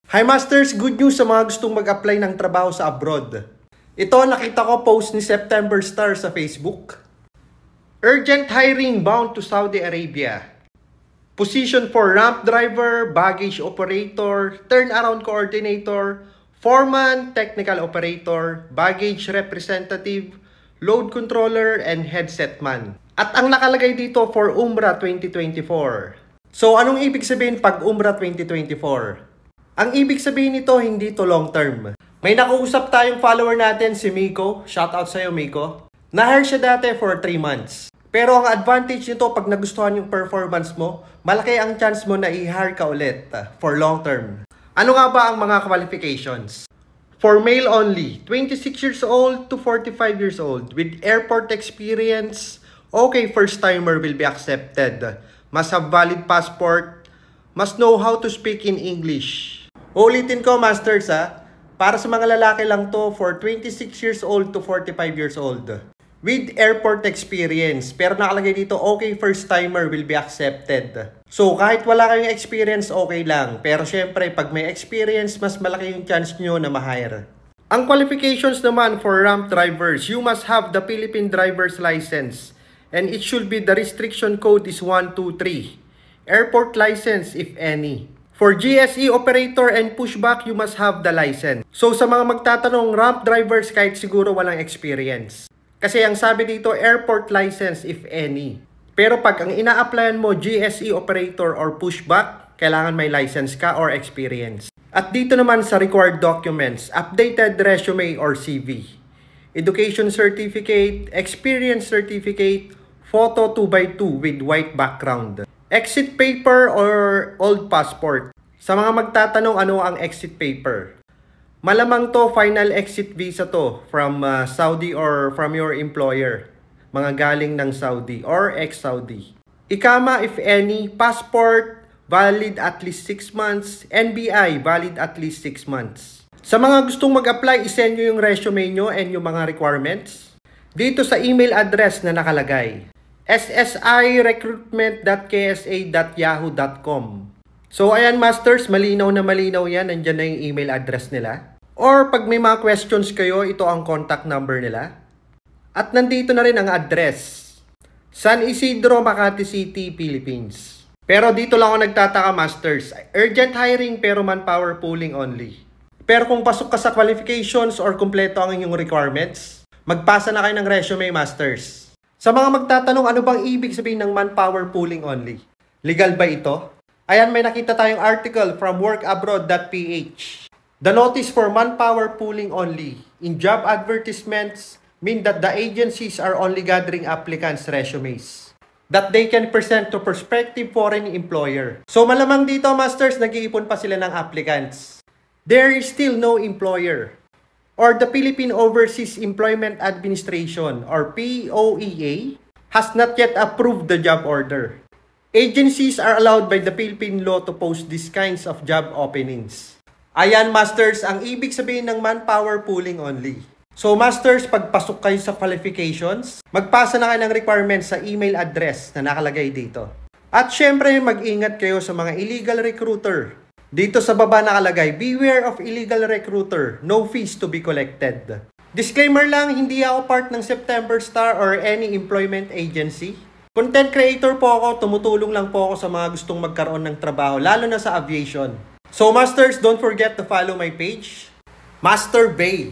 Hi Masters! Good news sa mga gustong mag-apply ng trabaho sa abroad. Ito nakita ko post ni September Star sa Facebook. Urgent hiring bound to Saudi Arabia. Position for ramp driver, baggage operator, turnaround coordinator, foreman, technical operator, baggage representative, load controller, and headset man. At ang nakalagay dito for Umrah 2024. So anong ibig sabihin pag Umrah 2024? Ang ibig sabihin nito hindi to long term. May nakausap tayong follower natin si Miko. Shoutout sa'yo Miko. Na-hire siya dati for 3 months. Pero ang advantage nito pag nagustuhan yung performance mo, malaki ang chance mo na i-hire ka ulit for long term. Ano nga ba ang mga qualifications? For male only, 26 years old to 45 years old with airport experience, okay, first timer will be accepted. Must have valid passport, must know how to speak in English. Ulitin ko Masters para sa mga lalaki lang to for 26 years old to 45 years old. With airport experience, pero nakalagay dito okay first timer will be accepted. So kahit wala kayong experience okay lang, pero syempre pag may experience mas malaki yung chance nyo na ma-hire. Ang qualifications naman for ramp drivers, you must have the Philippine driver's license and it should be the restriction code is 123. Airport license if any. For GSE operator and pushback, you must have the license. So sa mga magtatanong ramp drivers kahit siguro walang experience. Kasi ang sabi dito airport license if any. Pero pag ang ina-applyan mo GSE operator or pushback, kailangan may license ka or experience. At dito naman sa required documents, updated resume or CV. Education certificate, experience certificate, photo 2x2 with white background. Exit paper or old passport. Sa mga magtatanong ano ang exit paper. Malamang to final exit visa to from Saudi or from your employer. Mga galing ng Saudi or ex-Saudi. Ikama if any, passport valid at least 6 months, NBI valid at least 6 months. Sa mga gustong mag-apply, isend nyo yung resume nyo and yung mga requirements. Dito sa email address na nakalagay. ssirecruitment.ksa.yahoo.com. So ayan Masters, malinaw na malinaw yan. Nandyan na yung email address nila. Or pag may mga questions kayo, ito ang contact number nila. At nandito na rin ang address. San Isidro, Makati City, Philippines. Pero dito lang ako nagtataka Masters. Urgent hiring pero manpower pooling only. Pero kung pasok ka sa qualifications or kumpleto ang inyong requirements, magpasa na kayo ng resume Masters. Sa mga magtatanong ano bang ibig sabihin ng manpower pooling only? Legal ba ito? Ayan, may nakita tayong article from workabroad.ph. The notice for manpower pooling only in job advertisements mean that the agencies are only gathering applicants' resumes that they can present to prospective foreign employer. So malamang dito, Masters, nag-iipon pa sila ng applicants. There is still no employer. Or the Philippine Overseas Employment Administration or POEA has not yet approved the job order. Agencies are allowed by the Philippine law to post these kinds of job openings. Ayan Masters, ang ibig sabihin ng manpower pooling only. So Masters, pagpasok kayo sa qualifications, magpasa na kayo ng requirements sa email address na nakalagay dito. At syempre, mag-ingat kayo sa mga illegal recruiter. Dito sa baba nakalagay, beware of illegal recruiter, no fees to be collected. Disclaimer lang, hindi ako part ng September Star or any employment agency. Content creator po ako, tumutulong lang po ako sa mga gustong magkaroon ng trabaho, lalo na sa aviation. So Masters, don't forget to follow my page, Master Bay.